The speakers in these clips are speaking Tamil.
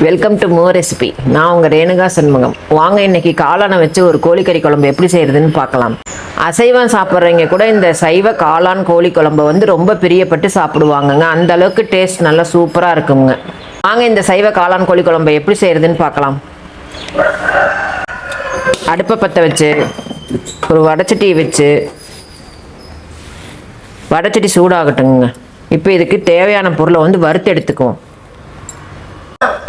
Welcome to more recipe. நான் உங்கள் ரேணுகா சண்முகம். வாங்க இன்னைக்கு காளானை வச்சு ஒரு கோழிக்கறி குழம்பு எப்படி செய்கிறதுன்னு பார்க்கலாம். அசைவம் சாப்பிட்றவங்க கூட இந்த சைவ காளான் கோழி குழம்பை வந்து ரொம்ப பிரியப்பட்டு சாப்பிடுவாங்கங்க. அந்த அளவுக்கு டேஸ்ட் நல்லா சூப்பராக இருக்குங்க. வாங்க இந்த சைவ காளான் கோழி குழம்பை எப்படி செய்கிறதுன்னு பார்க்கலாம். அடுப்பை பற்ற வச்சு ஒரு வடைச்சட்டியை வச்சு வடைச்சட்டி சூடாகட்டுங்க. இப்போ இதுக்கு தேவையான பொருளை வந்து வறுத்து எடுத்துக்குவோம்.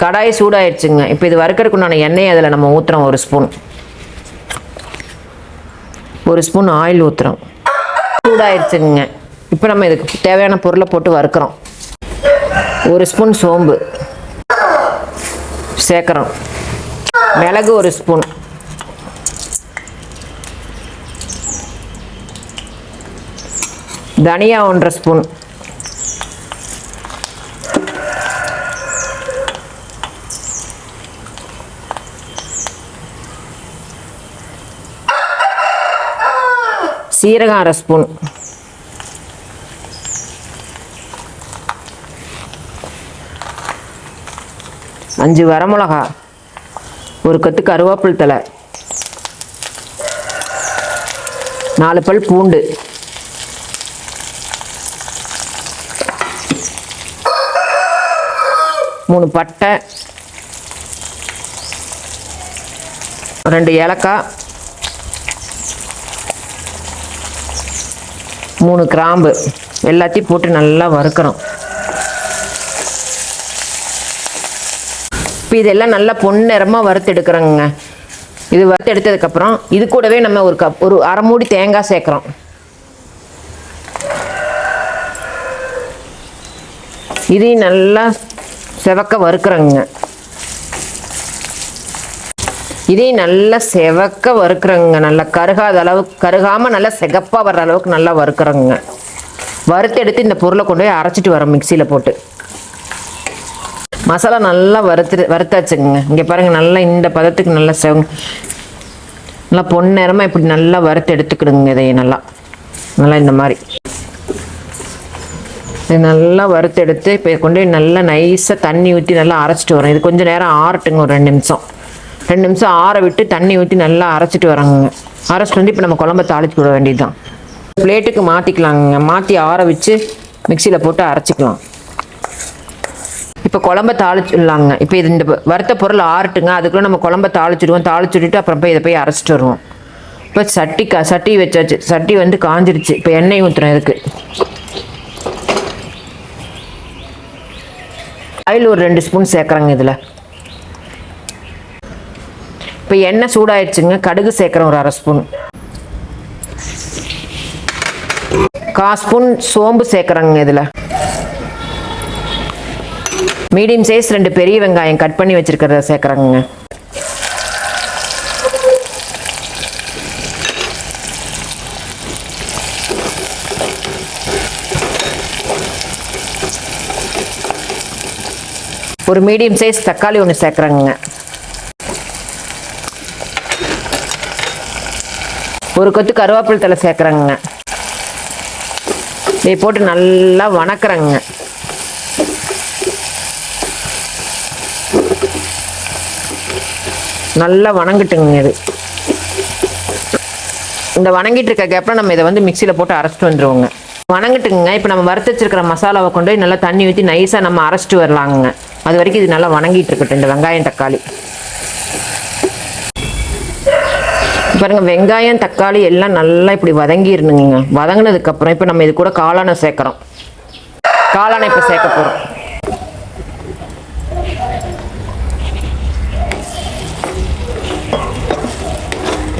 கடாய் சூடாயிடுச்சுங்க. இப்போ இது வறுக்கிறதுக்கு உண்டான எண்ணெய் அதில் நம்ம ஊற்றுறோம். ஒரு ஸ்பூன் ஆயில் ஊற்றுறோம். சூடாயிடுச்சுங்க. இப்போ நம்ம இதுக்கு தேவையான பொருளை போட்டு வறுக்கிறோம். ஒரு ஸ்பூன் சோம்பு சேர்க்குறோம். மிளகு ஒரு ஸ்பூன், தனியா 1.5 ஸ்பூன், சீரகம் 1/2 ஸ்பூன், அஞ்சு வரமிளகா, ஒரு கொத்து கருவேப்பிலை தழை, 4 பல் பூண்டு, மூணு பட்டை, 2 ஏலக்காய், 3 கிராம்பு எல்லாத்தையும் போட்டு நல்லா வறுக்கிறோம். இப்போ இதெல்லாம் நல்லா பொன்னிறமாக வறுத்து எடுக்கிறோங்க. இது வறுத்து எடுத்ததுக்கப்புறம் இது கூடவே நம்ம ஒரு அரை மூடி தேங்காய் சேர்க்குறோம். இதையும் நல்லா செவக்க வறுக்கிறோங்க. இதையும் நல்லா செவக்க வறுக்கிறோங்க. நல்லா கருகாத அளவுக்கு, கருகாமல் நல்லா செகப்பாக வர்ற அளவுக்கு நல்லா வறுக்கிறோங்க. வறுத்து எடுத்து இந்த பொருளை கொண்டு போய் அரைச்சிட்டு வரோம் மிக்சியில் போட்டு. மசாலா நல்லா வறுத்தாச்சுங்க. இங்கே பாருங்கள், நல்லா இந்த பதத்துக்கு நல்லா நல்லா பொன்னிறமாக இப்படி நல்லா வறுத்து எடுத்துக்கிடுங்க. இதையை நல்லா இந்த மாதிரி இது நல்லா வறுத்து எடுத்து இப்போ கொண்டு போய் நல்லா நைஸாக தண்ணி ஊற்றி நல்லா அரைச்சிட்டு வரோம். இது கொஞ்சம் நேரம் ஆறட்டுங்க. ஒரு 2 நிமிஷம் ஆற விட்டு தண்ணி ஊற்றி நல்லா அரைச்சிட்டு வரோங்க. அரைச்சிட்டு வந்து இப்போ நம்ம குழம்ப தாளிச்சு விட வேண்டியது தான். பிளேட்டுக்கு மாற்றிக்கலாங்க. மாற்றி ஆற வச்சு மிக்சியில் போட்டு அரைச்சிக்கலாம். இப்போ குழம்ப தாளிச்சிடலாங்க. இப்போ இது இந்த வறுத்த பொருள் ஆறட்டுங்க. அதுக்குள்ளே நம்ம குழம்ப தாளிச்சிடுவோம். தாளிச்சுட்டு அப்புறம் போய் இதை போய் அரைச்சிட்டு வருவோம். இப்போ சட்டி வச்சாச்சு. சட்டி வந்து காஞ்சிருச்சு. இப்போ எண்ணெய் ஊற்றுறோம். இதுக்கு ஆயில் ஒரு 2 ஸ்பூன் சேர்க்குறேங்க. இதில் இப்போ எண்ணெய் சூடாயிடுச்சுங்க. கடுகு சேர்க்குறேன் ஒரு 1/2 ஸ்பூன். 1/4 ஸ்பூன் சோம்பு சேர்க்குறேங்க. இதில் மீடியம் சைஸ் 2 பெரிய வெங்காயம் கட் பண்ணி வச்சுருக்கிறத சேர்க்குறேங்க. ஒரு மீடியம் சைஸ் தக்காளி 1 சேர்க்குறேங்க. ஒரு கொத்து கருவேப்பிலை தழை சேர்க்குறேங்க. இதை போட்டு நல்லா வணக்குறேங்க. நல்லா வணங்கிட்டுங்க. இது இந்த வணங்கிட்டு இருக்க கேப்பில் நம்ம இதை வந்து மிக்சியில் போட்டு அரைச்சிட்டு வந்துடுவோங்க. வணங்கிட்டுங்க. இப்போ நம்ம வறுத்து வச்சிருக்கிற மசாலாவை கொண்டு போய் நல்லா தண்ணி ஊற்றி நைஸாக நம்ம அரைச்சிட்டு வரலாங்க. அது வரைக்கும் இது நல்லா வணங்கிட்டு இருக்கட்டும். இந்த வெங்காயம் தக்காளி பாருங்க, வெங்காயம் தக்காளி எல்லாம் நல்லா இப்படி வதங்கிடணுங்க. வதங்கினதுக்கப்புறம் இப்போ நம்ம இது கூட காளானை சேர்க்குறோம். காளானை இப்போ சேர்க்க போகிறோம்.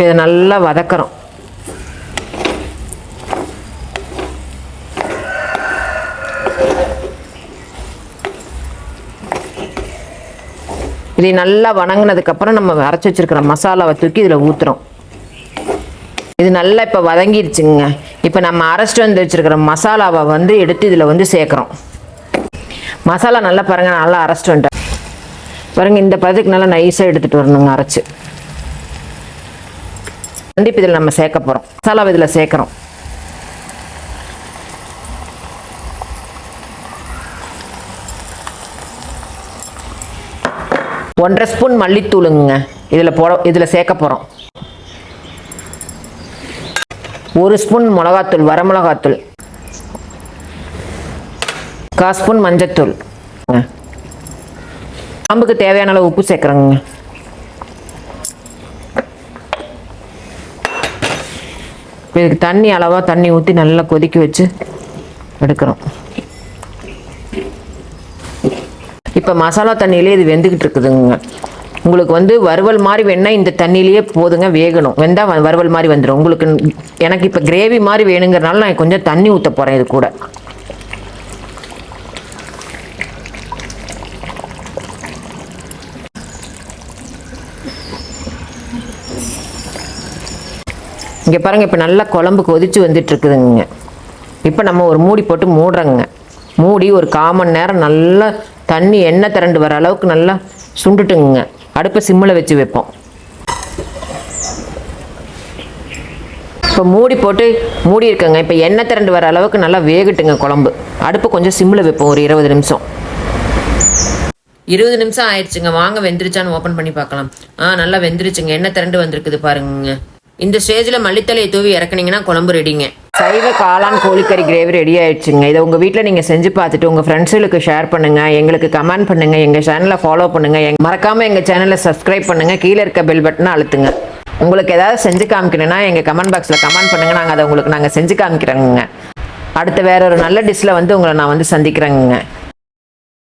இதை நல்லா வதக்கிறோம். இதை நல்லா வணங்கினதுக்கப்புறம் நம்ம அரைச்சி வச்சிருக்கிற மசாலாவை தூக்கி இதில் ஊற்றுறோம். இது நல்லா இப்போ வதங்கிடுச்சுங்க. இப்போ நம்ம அரைச்சிட்டு வந்து வச்சுருக்கிற மசாலாவை வந்து எடுத்து இதில் வந்து சேர்க்குறோம். மசாலா நல்லா பாருங்கள், நல்லா அரைச்சிட்டு வந்துட்டேன் பாருங்கள். இந்த பதத்துக்கு நல்லா நைஸாக எடுத்துகிட்டு வரணுங்க அரைச்சி. இப்போ இதில் நம்ம சேர்க்க போகிறோம். மசாலாவை இதில் சேர்க்குறோம். 1.5 ஸ்பூன் மல்லித்தூளுங்க இதில் சேர்க்க போகிறோம். 1 ஸ்பூன் மிளகாத்தூள், வரமிளகாத்தூள், 1/4 ஸ்பூன் மஞ்சத்தூள், குழம்புக்கு தேவையான அளவு உப்பு சேர்க்குறோங்க. இதுக்கு அளவாக தண்ணி ஊற்றி நல்லா கொதிக்க வச்சு எடுக்கிறோம். இப்போ மசாலா தண்ணியிலே இது வெந்துக்கிட்டு இருக்குதுங்க. உங்களுக்கு வறுவல் மாதிரி வேணால் இந்த தண்ணியிலேயே போதுங்க, வேகணும். வெந்தால் வறுவல் மாதிரி வந்துடும் உங்களுக்கு. எனக்கு இப்போ கிரேவி மாதிரி வேணுங்கிறனால நான் கொஞ்சம் தண்ணி ஊற்ற போகிறேன் இது கூட. இங்கே பாருங்கள், இப்போ நல்லா குழம்பு கொதித்து வந்துட்டுருக்குதுங்க. இப்போ நம்ம ஒரு மூடி போட்டு மூடுறோங்க. மூடி ஒரு 1/4 மணி நேரம் நல்லா தண்ணி எண்ணெய் திரண்டு வர அளவுக்கு நல்லா சுண்டுட்டுங்க. அடுப்பை சிம்மில் வச்சு வைப்போம். இப்போ மூடி போட்டு மூடி இருக்கங்க. இப்போ எண்ணெய் திரண்டு வர அளவுக்கு நல்லா வேகட்டுங்க குழம்பு. அடுப்பு கொஞ்சம் சிம்மில் வைப்போம் ஒரு 20 நிமிஷம். 20 நிமிஷம் ஆயிடுச்சுங்க. வாங்க வெந்துருச்சான்னு ஓப்பன் பண்ணி பார்க்கலாம். நல்லா வெந்துருச்சுங்க. எண்ணெய் திரண்டு வந்திருக்குது பாருங்க. இந்த ஸ்டேஜில் மல்லித்தலையை தூவி இறக்குனீங்கன்னா குழம்பு ரெடிங்க. சைவ காளான் கோழிக்கறி கிரேவி ரெடி ஆயிடுச்சுங்க. இதை உங்கள் வீட்டில் நீங்கள் செஞ்சு பார்த்துட்டு உங்கள் ஃப்ரெண்ட்ஸுகளுக்கு ஷேர் பண்ணுங்கள், எங்களுக்கு கமெண்ட் பண்ணுங்கள், எங்கள் சேனலை ஃபாலோ பண்ணுங்கள், மறக்காமல் எங்கள் சேனலை சப்ஸ்கிரைப் பண்ணுங்கள், கீழே இருக்க பெல் பட்டனை அழுத்துங்க. உங்களுக்கு ஏதாவது செஞ்சு காமிக்கணுன்னா எங்கள் கமெண்ட் பாக்ஸில் கமெண்ட் பண்ணுங்கள். நாங்கள் அதை உங்களுக்கு செஞ்சு காமிக்கிறோங்க. அடுத்த வேற ஒரு நல்ல டிஷ்ஷில் உங்களை நான் சந்திக்கிறேங்க.